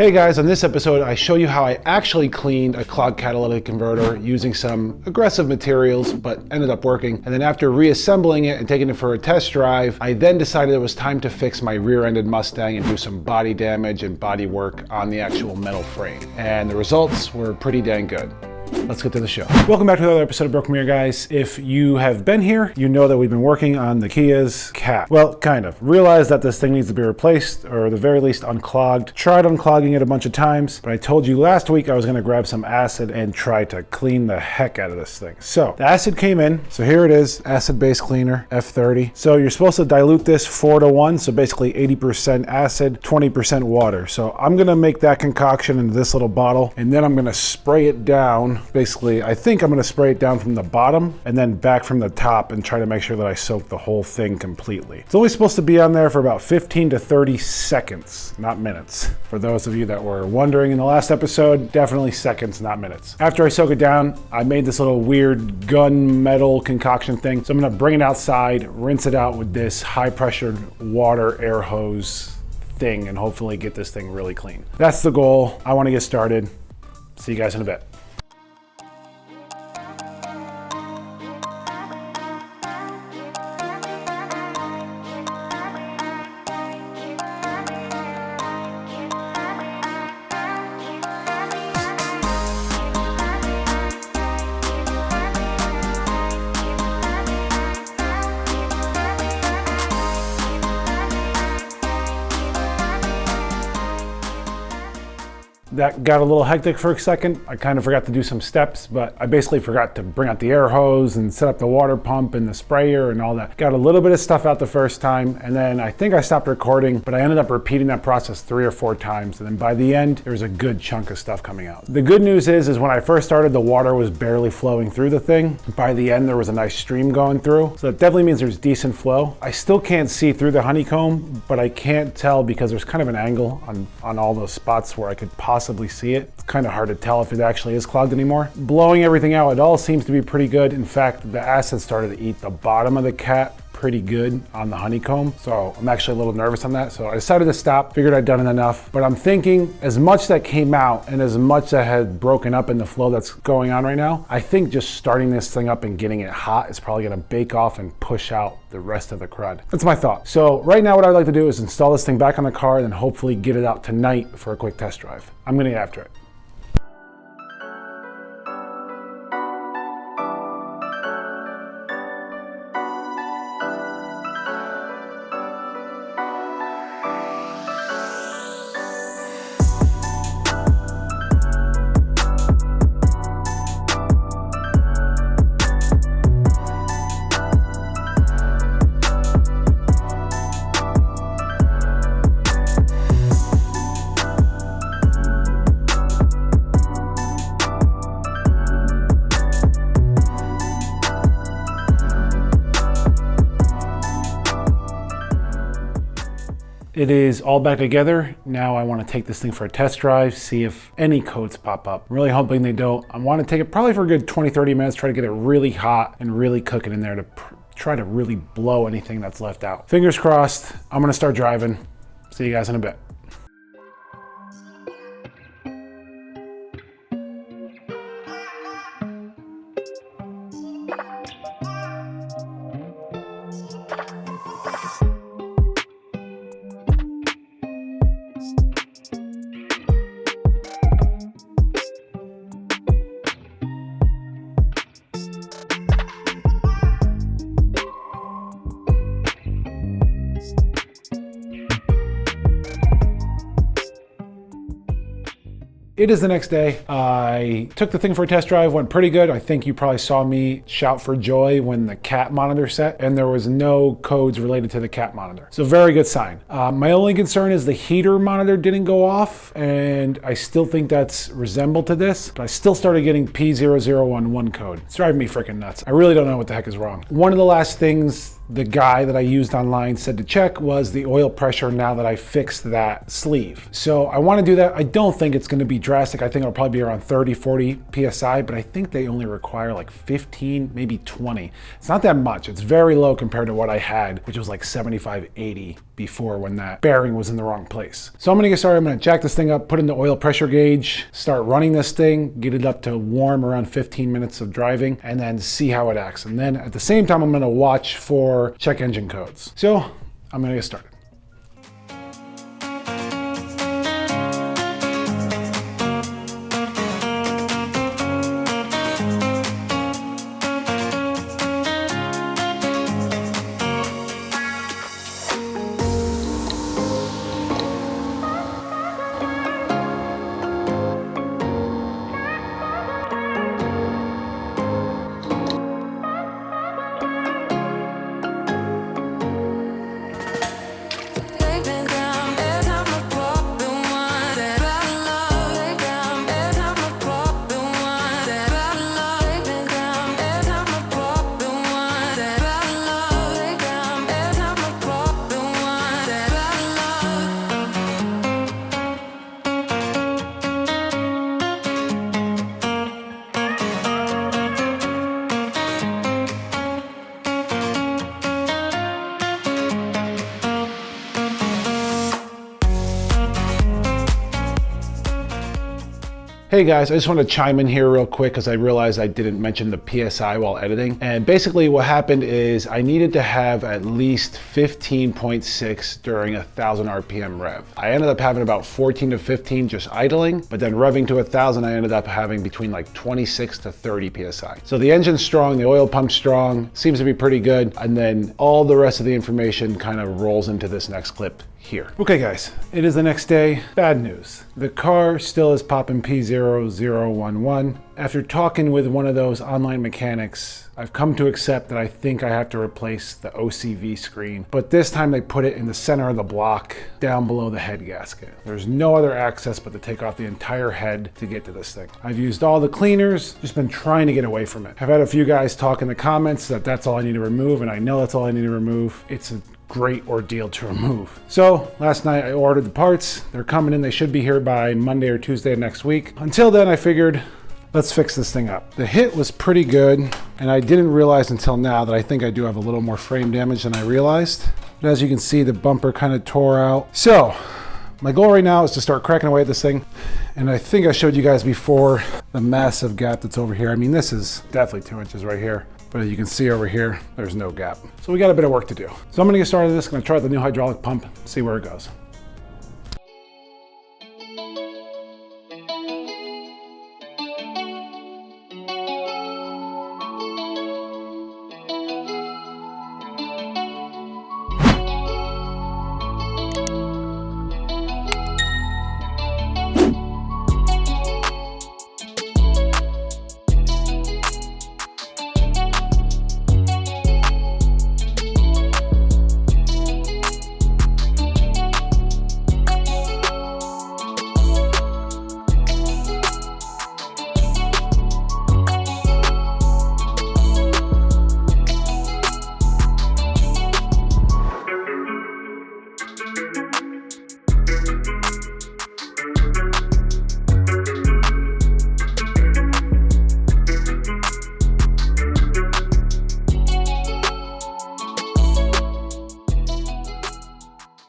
Hey guys, on this episode I show you how I actually cleaned a clogged catalytic converter using some aggressive materials, but ended up working. And then after reassembling it and taking it for a test drive, I then decided it was time to fix my rear-ended Mustang and do some body damage and body work on the actual metal frame. And the results were pretty dang good. Let's get to the show. Welcome back to another episode of Broken Mirror, guys. If you have been here, you know that we've been working on the Kia's cat. Well, kind of. Realized that this thing needs to be replaced, or at the very least unclogged. Tried unclogging it a bunch of times, but I told you last week I was gonna grab some acid and try to clean the heck out of this thing. So the acid came in, so here it is, acid-based cleaner, F30. So you're supposed to dilute this 4-to-1, so basically 80% acid, 20% water. So I'm gonna make that concoction into this little bottle, and then I'm gonna spray it down. Basically, I think I'm gonna spray it down from the bottom and then back from the top and try to make sure that I soak the whole thing completely. It's only supposed to be on there for about 15 to 30 seconds, not minutes. For those of you that were wondering in the last episode, definitely seconds, not minutes. After I soak it down, I made this little weird gun metal concoction thing. So I'm gonna bring it outside, rinse it out with this high pressured water air hose thing, and hopefully get this thing really clean. That's the goal. I wanna get started. See you guys in a bit. That got a little hectic for a second. I kind of forgot to do some steps, but I basically forgot to bring out the air hose and set up the water pump and the sprayer and all that. Got a little bit of stuff out the first time, and then I think I stopped recording, but I ended up repeating that process 3 or 4 times. And then by the end, there was a good chunk of stuff coming out. The good news is when I first started, the water was barely flowing through the thing. By the end, there was a nice stream going through. So that definitely means there's decent flow. I still can't see through the honeycomb, but I can't tell because there's kind of an angle on all those spots where I could possibly see it. It's kind of hard to tell if it actually is clogged anymore. Blowing everything out, it all seems to be pretty good. In fact, the acid started to eat the bottom of the cat pretty good on the honeycomb. So I'm actually a little nervous on that. So I decided to stop, figured I'd done it enough. But I'm thinking as much that came out and as much that had broken up in the flow that's going on right now, I think just starting this thing up and getting it hot is probably gonna bake off and push out the rest of the crud. That's my thought. So right now what I'd like to do is install this thing back on the car and then hopefully get it out tonight for a quick test drive. I'm gonna get after it. It is all back together. Now I want to take this thing for a test drive, see if any codes pop up. I'm really hoping they don't. I want to take it probably for a good 20-30 minutes, try to get it really hot and really cook it in there to try to really blow anything that's left out. Fingers crossed. I'm going to start driving. See you guys in a bit. It is the next day. I took the thing for a test drive, went pretty good. I think you probably saw me shout for joy when the cat monitor set, and there was no codes related to the cat monitor. So very good sign. My only concern is the heater monitor didn't go off, and I still think that's resembled to this, but I still started getting P0011 code. It's driving me freaking nuts. I really don't know what the heck is wrong. One of the last things the guy that I used online said to check was the oil pressure now that I fixed that sleeve. So I want to do that. I don't think it's going to be drastic. I think it'll probably be around 30, 40 PSI, but I think they only require like 15, maybe 20. It's not that much. It's very low compared to what I had, which was like 75, 80 before when that bearing was in the wrong place. So I'm gonna get started. I'm gonna jack this thing up, put in the oil pressure gauge, start running this thing, get it up to warm around 15 minutes of driving, and then see how it acts. And then at the same time, I'm gonna watch for check engine codes. So I'm gonna get started. Hey guys, I just want to chime in here real quick because I realized I didn't mention the PSI while editing. And basically what happened is I needed to have at least 15.6 during 1,000 RPM rev. I ended up having about 14 to 15 just idling, but then revving to 1,000, I ended up having between like 26 to 30 PSI. So the engine's strong, the oil pump's strong, seems to be pretty good. And then all the rest of the information kind of rolls into this next clip here. Okay guys, it is the next day. Bad news. The car still is popping P0011. After talking with one of those online mechanics, I've come to accept that I think I have to replace the OCV screen, but this time they put it in the center of the block down below the head gasket. There's no other access but to take off the entire head to get to this thing. I've used all the cleaners, just been trying to get away from it. I've had a few guys talk in the comments that that's all I need to remove, and I know that's all I need to remove. It's a great ordeal to remove. So last night I ordered the parts. They're coming in. They should be here by Monday or Tuesday of next week. Until then, I figured let's fix this thing up. The hit was pretty good, and I didn't realize until now that I think I do have a little more frame damage than I realized. But as you can see, the bumper kind of tore out. So my goal right now is to start cracking away at this thing. And I think I showed you guys before the massive gap that's over here. I mean, this is definitely 2 inches right here. But as you can see over here, there's no gap. So we got a bit of work to do. So I'm gonna get started with this. I'm gonna try the new hydraulic pump, see where it goes.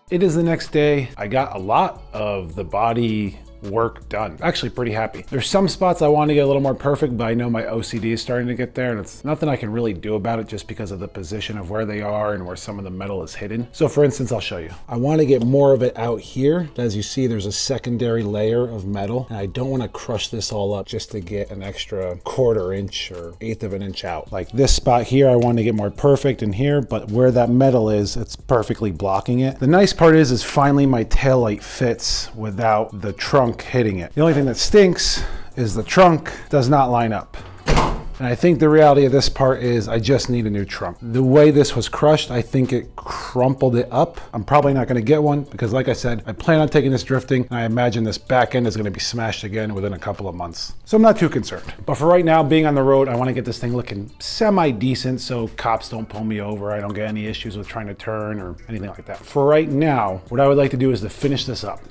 It is the next day. I got a lot of the body work done. Actually pretty happy. There's some spots I want to get a little more perfect, but I know my OCD is starting to get there, and it's nothing I can really do about it just because of the position of where they are and where some of the metal is hidden. So for instance, I'll show you. I want to get more of it out here. As you see, there's a secondary layer of metal, and I don't want to crush this all up just to get an extra 1/4 inch or 1/8 of an inch out. Like this spot here, I want to get more perfect in here, but where that metal is, it's perfectly blocking it. The nice part is finally my taillight fits without the trunk hitting it. The only thing that stinks is the trunk does not line up. And I think the reality of this part is I just need a new trunk. The way this was crushed, I think it crumpled it up. I'm probably not gonna get one because like I said, I plan on taking this drifting, and I imagine this back end is gonna be smashed again within a couple of months. So I'm not too concerned. But for right now, being on the road, I wanna get this thing looking semi-decent so cops don't pull me over, I don't get any issues with trying to turn or anything like that. For right now, what I would like to do is to finish this up.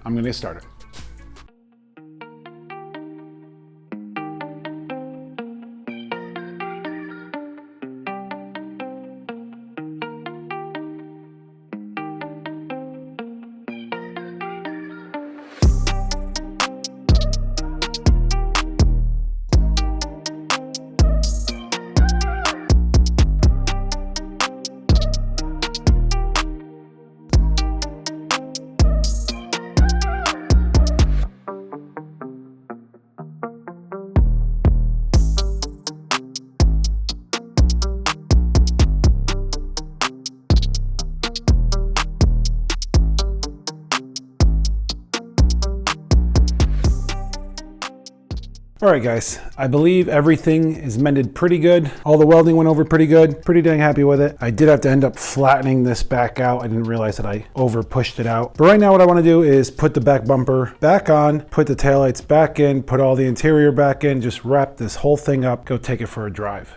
I'm gonna get started. All right, guys, I believe everything is mended pretty good. All the welding went over pretty good. Pretty dang happy with it. I did have to end up flattening this back out. I didn't realize that I over pushed it out. But right now what I want to do is put the back bumper back on, put the taillights back in, put all the interior back in, just wrap this whole thing up, go take it for a drive.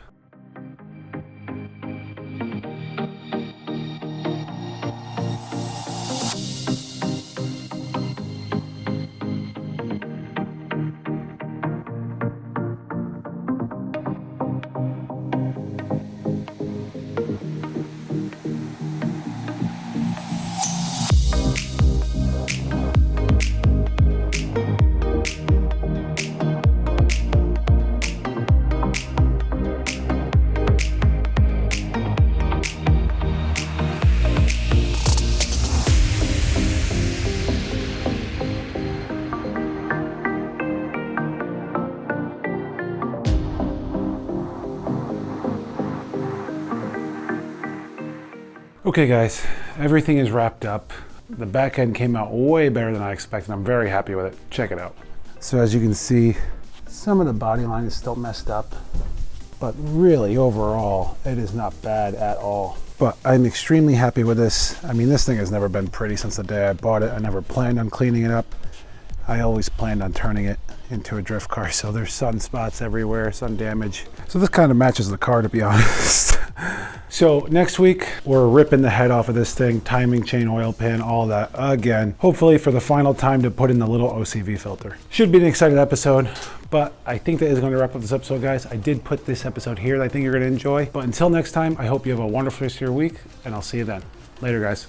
Okay guys, everything is wrapped up. The back end came out way better than I expected. I'm very happy with it. Check it out. So as you can see, some of the body line is still messed up, but really overall, it is not bad at all. But I'm extremely happy with this. I mean, this thing has never been pretty since the day I bought it. I never planned on cleaning it up. I always planned on turning it into a drift car, so there's sun spots everywhere, sun damage. So this kind of matches the car, to be honest. So next week, we're ripping the head off of this thing, timing chain, oil pan, all that again. Hopefully for the final time to put in the little OCV filter. Should be an exciting episode, but I think that is going to wrap up this episode, guys. I did put this episode here that I think you're going to enjoy. But until next time, I hope you have a wonderful rest of your week, and I'll see you then. Later, guys.